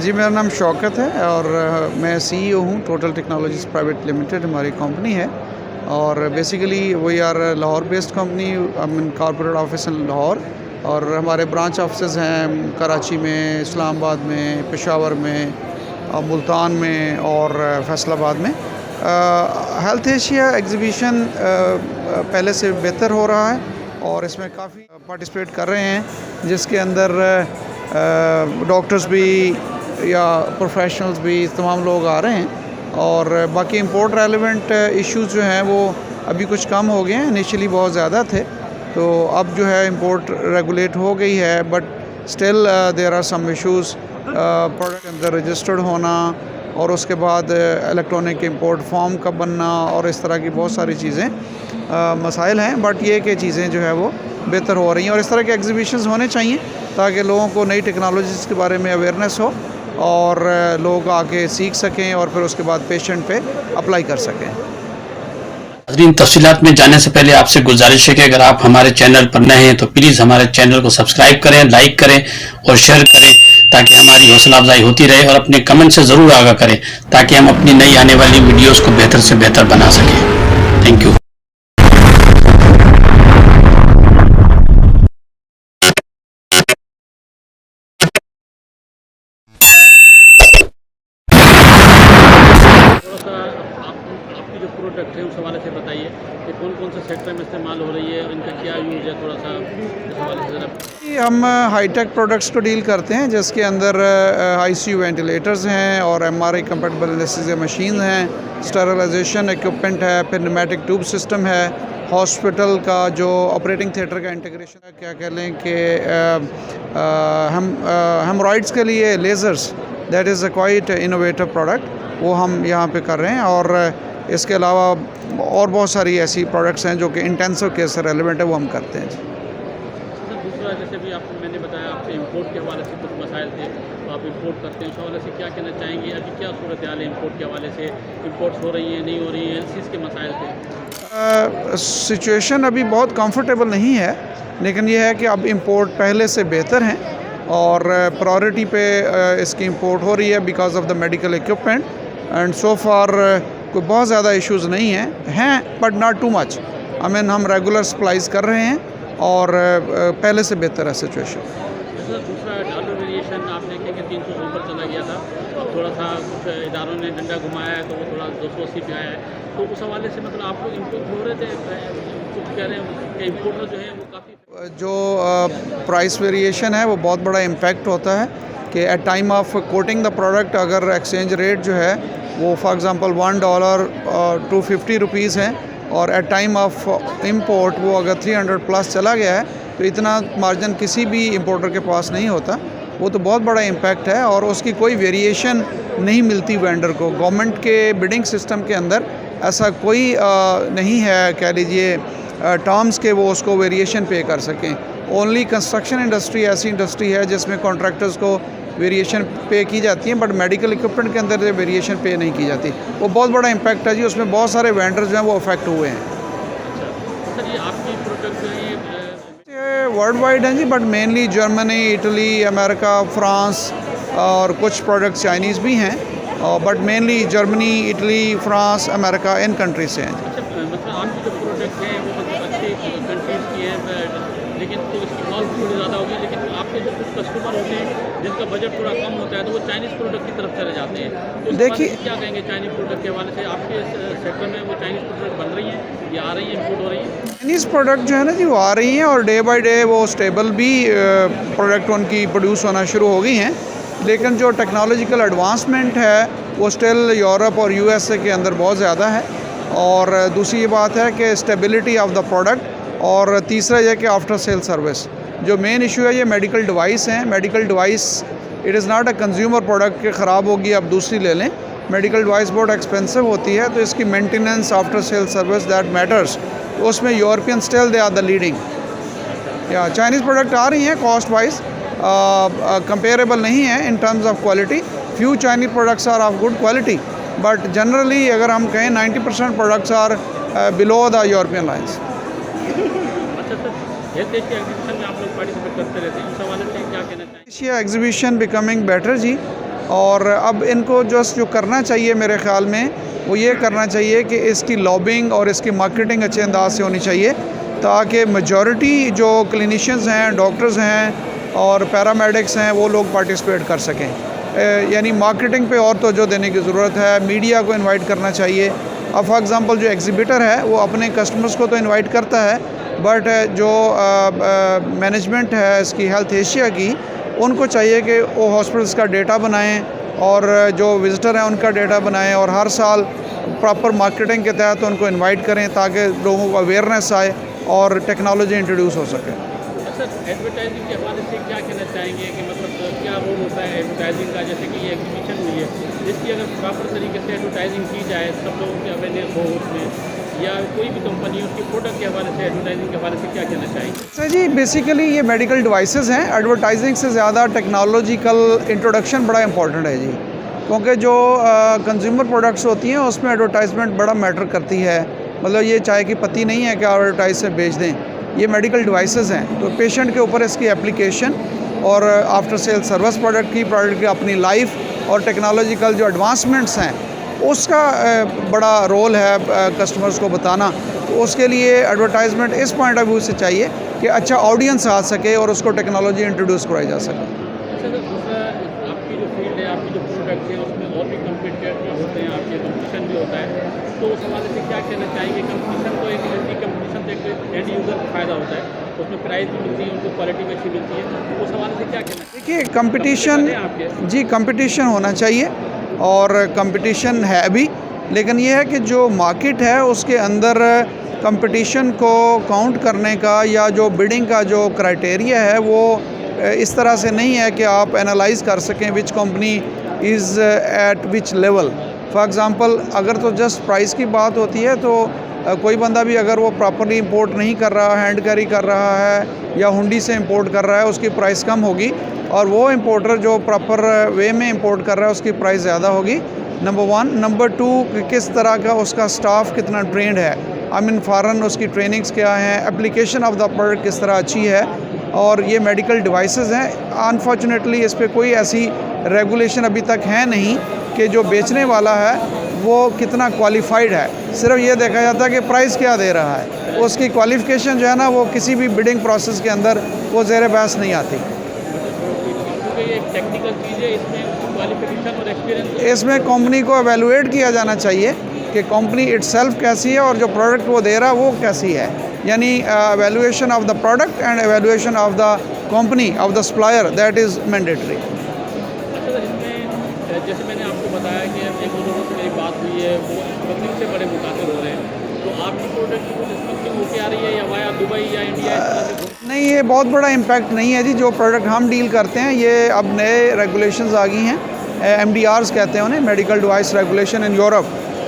जी, मेरा नाम शौकत है और मैं सीईओ हूँ टोटल टेक्नोलॉजीज़ प्राइवेट लिमिटेड, हमारी कंपनी है। और basically we are Lahore based company, I mean corporate office in Lahore, और हमारे ब्रांच ऑफिस हैं कराची में, इस्लामाबाद में, पेशावर में, मुल्तान में और फैसलाबाद में। हेल्थ एशिया एग्जीबिशन पहले से बेहतर हो रहा है और इसमें काफ़ी पार्टिसिपेट कर रहे हैं, जिसके अंदर डॉक्टर्स भी या प्रोफेशनल्स भी तमाम लोग आ रहे हैं। और बाकी इंपोर्ट रेलेवेंट इश्यूज़ जो हैं वो अभी कुछ कम हो गए हैं, इनिशियली बहुत ज़्यादा थे, तो अब जो है इंपोर्ट रेगुलेट हो गई है, but still there are some issues. Product के अंदर रजिस्टर्ड होना और उसके बाद इलेक्ट्रॉनिक इंपोर्ट फॉर्म का बनना और इस तरह की बहुत सारी चीज़ें मसाइल हैं, बट ये कि चीज़ें जो है वो बेहतर हो रही हैं और इस तरह के एग्जीबिशंस होने चाहिए ताकि लोगों को नई टेक्नोलॉजीज़ के बारे में अवेयरनेस हो और लोग आके सीख सकें और फिर उसके बाद पेशेंट पे अप्लाई कर सकें। नाज़रीन, तफसीलात में जाने से पहले आपसे गुजारिश है कि अगर आप हमारे चैनल पर नए हैं तो प्लीज़ हमारे चैनल को सब्सक्राइब करें, लाइक करें और शेयर करें ताकि हमारी हौसला अफजाई होती रहे, और अपने कमेंट से ज़रूर आगाह करें ताकि हम अपनी नई आने वाली वीडियोज़ को बेहतर से बेहतर बना सकें। Thank you. आपकी जो प्रोडक्ट है उस हवाले से बताइए कि कौन कौन से सेक्टर में इस्तेमाल हो रही है और इनका क्या यूज़ है, थोड़ा सा इस हवाले से ज़रा। हम हाईटेक प्रोडक्ट्स को डील करते हैं, जिसके अंदर आईसीयू वेंटिलेटर्स हैं और एमआरआई कंपैटिबल एनेस्थीसिया मशीन हैं, स्टेरिलाइजेशन इक्विपमेंट है, फिर न्यूमेटिक ट्यूब सिस्टम है, हॉस्पिटल का जो ऑपरेटिंग थिएटर का इंटीग्रेशन है, क्या कह लें कि हेमरॉइड्स के लिए lasers, that is a quite innovative product, वो हम यहाँ पे कर रहे हैं। और इसके अलावा और बहुत सारी ऐसी प्रोडक्ट्स हैं जो कि इंटेंसिव केस से रेलिवेंट है, वो हम करते हैं। सर दूसरा, जैसे भी आपको मैंने बताया आपसे इंपोर्ट के हवाले से कुछ मसाइल थे, तो आप इंपोर्ट करते हैं, उस हवाले से क्या कहना चाहेंगे? अभी क्या सूरत हाल है इंपोर्ट के हवाले से? इंपोर्ट्स हो रही हैं, नहीं हो रही हैं, इस चीज़ के मसाइल थे? सिचुएशन अभी बहुत कंफर्टेबल नहीं है, लेकिन यह है कि अब इंपोर्ट पहले से बेहतर हैं और प्रायोरिटी पे इसकी इंपोर्ट हो रही है because of the medical equipment, and so far कोई बहुत ज़्यादा इश्यूज़ नहीं हैं but not too much. I mean हम रेगुलर सप्लाईज कर रहे हैं और पहले से बेहतर है सिचुएशन। जैसा दूसरा डॉलर वेरिएशन आपने कहा कि 300 से ऊपर चला गया था, अब थोड़ा सा कुछ इदारों ने डंडा घुमाया है तो वो थोड़ा 280 पे आया है, तो उस हवाले से मतलब आप लोग इम्पोर्ट हो रहे थे, कुछ कह रहे हैं कि इम्पोर्टर जो है वो काफ़ी जो प्राइस वेरिएशन है वो बहुत बड़ा इम्पैक्ट होता है कि at time of quoting the product अगर एक्सचेंज रेट जो है वो फॉर एग्ज़ाम्पल $1 250 रुपीज़ हैं और एट टाइम ऑफ इंपोर्ट वो अगर 300 प्लस चला गया है, तो इतना मार्जिन किसी भी इंपोर्टर के पास नहीं होता। वो तो बहुत बड़ा इम्पैक्ट है और उसकी कोई वेरिएशन नहीं मिलती वेंडर को। गवर्नमेंट के बिडिंग सिस्टम के अंदर ऐसा कोई नहीं है, कह लीजिए टर्म्स के वो उसको वेरिएशन पे कर सकें। ओनली कंस्ट्रक्शन इंडस्ट्री ऐसी इंडस्ट्री है जिसमें कॉन्ट्रैक्टर्स को वेरिएशन पे की जाती है, बट मेडिकल इक्विपमेंट के अंदर वेरिएशन पे नहीं की जाती। वो बहुत बड़ा इम्पैक्ट है जी, उसमें बहुत सारे वेंडर्स जो हैं वो अफेक्ट हुए हैं। अच्छा सर, ये आपकी प्रोडक्ट जो है ये वर्ल्ड वाइड हैं जी, but mainly Germany, Italy, America, France और कुछ प्रोडक्ट्स चाइनीज़ भी हैं, but mainly Germany, Italy, France, America, इन कंट्रीज से हैं। अच्छा मतलब आपकी जो प्रोडक्ट है वो मतलब अच्छी कंट्रीज़ की है, लेकिन तो इसकी कॉस्ट थोड़ी ज़्यादा होगी, लेकिन आपके जो कुछ कस्टमर होते हैं जिनका बजट थोड़ा कम होता है तो वो चाइनीज़ प्रोडक्ट की तरफ चले जाते हैं। तो देखिए क्या कहेंगे चाइनीज़ प्रोडक्ट के हवाले से? आपके सेक्टर में वो चाइनीज़ प्रोडक्ट बन रही हैं या आ रही हैं, इंपोर्ट हो रही हैं? चाइनीज़ प्रोडक्ट जो है ना जी वो आ रही हैं और डे बाई डे वो स्टेबल भी प्रोडक्ट उनकी प्रोड्यूस होना शुरू हो गई हैं, लेकिन जो टेक्नोलॉजिकल एडवांसमेंट है वो स्टिल यूरोप और यूएसए के अंदर बहुत ज़्यादा है। और दूसरी ये बात है कि स्टेबिलिटी ऑफ द प्रोडक्ट, और तीसरा यह कि आफ्टर सेल सर्विस जो मेन इशू है, ये मेडिकल डिवाइस हैं। Medical device it is not a consumer product के ख़राब होगी अब दूसरी ले लें। मेडिकल डिवाइस बहुत एक्सपेंसिव होती है, तो इसकी maintenance after sale service that matters, तो उसमें European still they are the leading. या चाइनीज़ प्रोडक्ट आ रही हैं कॉस्ट वाइज कंपेरेबल नहीं है in terms of quality. Few Chinese products are of good quality, but generally अगर हम कहें 90% products are below the European lines. अच्छा सर, हेल्थ एशिया एग्जीबिशन में आप लोग पार्टिसिपेट करते रहते हैं, उस हवाले से क्या कहना चाहिए? एशिया एग्जीबिशन बिकमिंग बेटर जी, और अब इनको जो करना चाहिए मेरे ख़्याल में वो ये करना चाहिए कि इसकी लॉबिंग और इसकी मार्केटिंग अच्छे अंदाज से होनी चाहिए, ताकि मेजॉरिटी जो क्लिनिशियंस हैं, डॉक्टर्स हैं और पैरामेडिक्स हैं वो लोग पार्टिसिपेट कर सकें। यानी मार्केटिंग पे और तवज्जो देने की ज़रूरत है। मीडिया को इनवाइट करना चाहिए। अब फॉर एग्ज़ाम्पल जो एग्ज़िबिटर है वो अपने कस्टमर्स को तो इनवाइट करता है, बट जो मैनेजमेंट है इसकी हेल्थ एशिया की, उनको चाहिए कि वो हॉस्पिटल्स का डेटा बनाएं और जो विज़िटर हैं उनका डेटा बनाएं और हर साल प्रॉपर मार्केटिंग के तहत उनको इनवाइट करें ताकि लोगों को अवेयरनेस आए और टेक्नोलॉजी इंट्रोड्यूस हो सके। सर, एडवर्टाइजिंग के हवाले से क्या कहना चाहेंगे कि मतलब क्या रोल होता है एडवर्टाइजिंग का? जैसे कि ये एग्जीबिशन हुई है, इसकी अगर प्रॉपर तरीके से एडवर्टाइजिंग की जाए, सब लोगों की अवेयरनेस हो उसमें, या कोई भी कंपनी उसकी प्रोडक्ट के हवाले से एडवर्टाइजिंग के हवाले से क्या कहना चाहेंगे? सर जी, बेसिकली ये मेडिकल डिवाइसेस हैं। एडवर्टाइजिंग से ज़्यादा टेक्नोलॉजिकल इंट्रोडक्शन बड़ा इंपॉर्टेंट है जी, क्योंकि जो कंज्यूमर प्रोडक्ट्स होती हैं उसमें एडवर्टाइजमेंट बड़ा मैटर करती है। मतलब ये चाय की पत्ती नहीं है कि एडवर्टाइज से बेच दें, ये मेडिकल डिवाइसेस हैं, तो पेशेंट के ऊपर इसकी एप्लीकेशन और आफ्टर सेल सर्विस प्रोडक्ट की अपनी लाइफ और टेक्नोलॉजिकल जो एडवांसमेंट्स हैं उसका बड़ा रोल है कस्टमर्स को बताना। तो उसके लिए एडवर्टाइजमेंट इस पॉइंट ऑफ व्यू से चाहिए कि अच्छा ऑडियंस आ सके और उसको टेक्नोलॉजी इंट्रोड्यूस कराई जा सके। अच्छा, तो दूसरा आपकी जो फील्ड है, आपकी जो प्रोडक्ट है, उसमें और भी कम्पिटिटर होते हैं, आपके कंपटीशन भी होता है, तो उस हवाले से क्या कहना चाहेंगे? कंपटीशन तो एक हेल्दी कंपटीशन तो एक एंड यूज़र को फ़ायदा होता है, उसमें प्राइस भी मिलती है, उनको क्वालिटी भी अच्छी मिलती है, तो उस हवाले से क्या कहना चाहिए? देखिए, कंपटीशन जी, कंपटीशन होना चाहिए और कंपटीशन है भी, लेकिन ये है कि जो मार्केट है उसके अंदर कंपटीशन को काउंट करने का या जो बिडिंग का जो क्राइटेरिया है वो इस तरह से नहीं है कि आप एनालाइज़ कर सकें which company is eight which level. For example, अगर तो जस्ट प्राइस की बात होती है तो कोई बंदा भी अगर वो प्रॉपरली इंपोर्ट नहीं कर रहा, हैंड कैरी कर रहा है या हुंडी से इंपोर्ट कर रहा है, उसकी प्राइस कम होगी, और वो इंपोर्टर जो प्रॉपर वे में इंपोर्ट कर रहा है उसकी प्राइस ज़्यादा होगी। नंबर 1। नंबर 2, किस तरह का उसका स्टाफ कितना ट्रेंड है, आई मीन फ़ॉरन उसकी ट्रेनिंग्स क्या हैं, एप्लीकेशन ऑफ द प्रोडक्ट किस तरह अच्छी है। और ये मेडिकल डिवाइसेस हैं, अनफॉर्चुनेटली इस पर कोई ऐसी रेगुलेशन अभी तक है नहीं कि जो बेचने वाला है वो कितना क्वालिफाइड है। सिर्फ ये देखा जाता है कि प्राइस क्या दे रहा है, उसकी क्वालिफ़िकेशन जो है ना वो किसी भी बिडिंग प्रोसेस के अंदर वो ज़ेर बहस नहीं आती। ये टेक्निकल चीज़ है, इसमें क्वालिफिकेशन और एक्सपीरियंस, इसमें कंपनी को एवेलुएट किया जाना चाहिए कि कंपनी इटसेल्फ कैसी है और जो प्रोडक्ट वो दे रहा है वो कैसी है। यानी evaluation of the product and evaluation of the company of the supplier, that is mandatory. अच्छा, इसमें जैसे मैंने आपको बताया कि एक दो लोगों से मेरी बात हुई है, वो स्मगलिंग से बड़े मुतासिर हो रहे हैं, तो आपकी प्रोडक्ट की कुछ स्मगलिंग होके आ रही है या वाया दुबई या इंडिया? नहीं, ये बहुत बड़ा इम्पैक्ट नहीं है जी। जो प्रोडक्ट हम डील करते हैं ये अब नए रेगुलेशंस आ गई हैं, MDRs कहते हैं उन्हें, medical device regulation in Europe.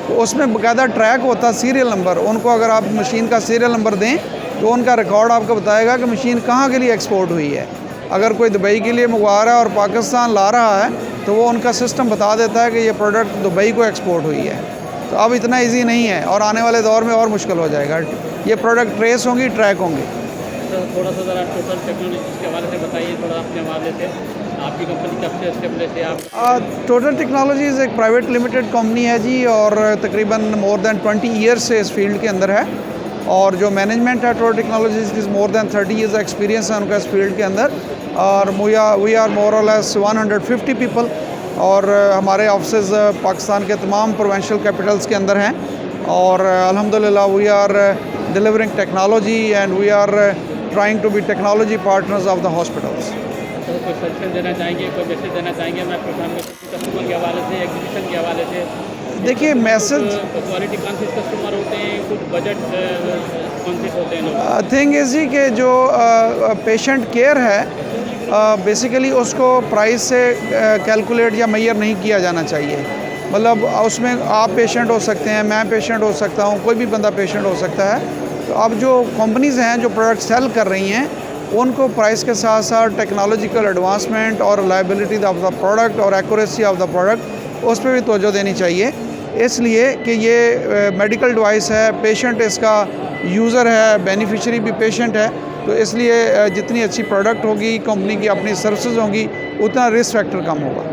तो उसमें बाकायदा ट्रैक होता है सीरियल नंबर। उनको अगर आप मशीन का सीरियल नंबर दें तो उनका रिकॉर्ड आपको बताएगा कि मशीन कहाँ के लिए एक्सपोर्ट हुई है। अगर कोई दुबई के लिए मंगवा रहा है और पाकिस्तान ला रहा है तो वो उनका सिस्टम बता देता है कि ये प्रोडक्ट दुबई को एक्सपोर्ट हुई है। तो अब इतना इजी नहीं है और आने वाले दौर में और मुश्किल हो जाएगा। ये प्रोडक्ट ट्रेस होंगी, ट्रैक होंगी। थोड़ा सा ज़रा टोटल टेक्नोलॉजीज़ के हवाले से बताइए, थोड़ा अपने हवाले से। आपकी कंपनी कब से एस्टेब्लिश है? आप टोटल टेक्नोलॉजीज़ एक प्राइवेट लिमिटेड कंपनी है जी, और तकरीबन मोर देन 20 ईयर्स से इस फील्ड के अंदर है। और जो मैनेजमेंट है total technologies is more than 30 years experience है उनका इस फील्ड के अंदर। और वी आर मोर और लेस 150 पीपल, और हमारे ऑफिस पाकिस्तान के तमाम प्रोविंशियल कैपिटल्स के अंदर हैं। और अल्हम्दुलिल्लाह we are delivering technology and we are trying to be technology partners of the hospitals. तो कोई सजेशन देना चाहेंगे, कोई मैसेज देना चाहेंगे मैं प्रधानमंत्री कस्टमर के हवाले से, एग्जीबिशन के हवाले से? देखिए, मैसेज, क्वालिटी कॉन्शियस कस्टमर होते हैं, कुछ बजट कॉन्शियस होते हैं लोग। थिंग इज़ जी कि जो पेशेंट केयर है बेसिकली उसको प्राइस से कैलकुलेट या मेजर नहीं किया जाना चाहिए। मतलब उसमें आप पेशेंट हो सकते हैं, मैं पेशेंट हो सकता हूँ, कोई भी बंदा पेशेंट हो सकता है। तो अब जो कंपनीज़ हैं जो प्रोडक्ट सेल कर रही हैं उनको प्राइस के साथ साथ टेक्नोलॉजिकल एडवांसमेंट और लायबिलिटी ऑफ द प्रोडक्ट और एक्यूरेसी ऑफ द प्रोडक्ट उस पर भी तवज्जो देनी चाहिए। इसलिए कि ये मेडिकल डिवाइस है, पेशेंट इसका यूज़र है, बेनिफिशियरी भी पेशेंट है, तो इसलिए जितनी अच्छी प्रोडक्ट होगी, कंपनी की अपनी सर्विसेज होंगी, उतना रिस्क फैक्टर कम होगा।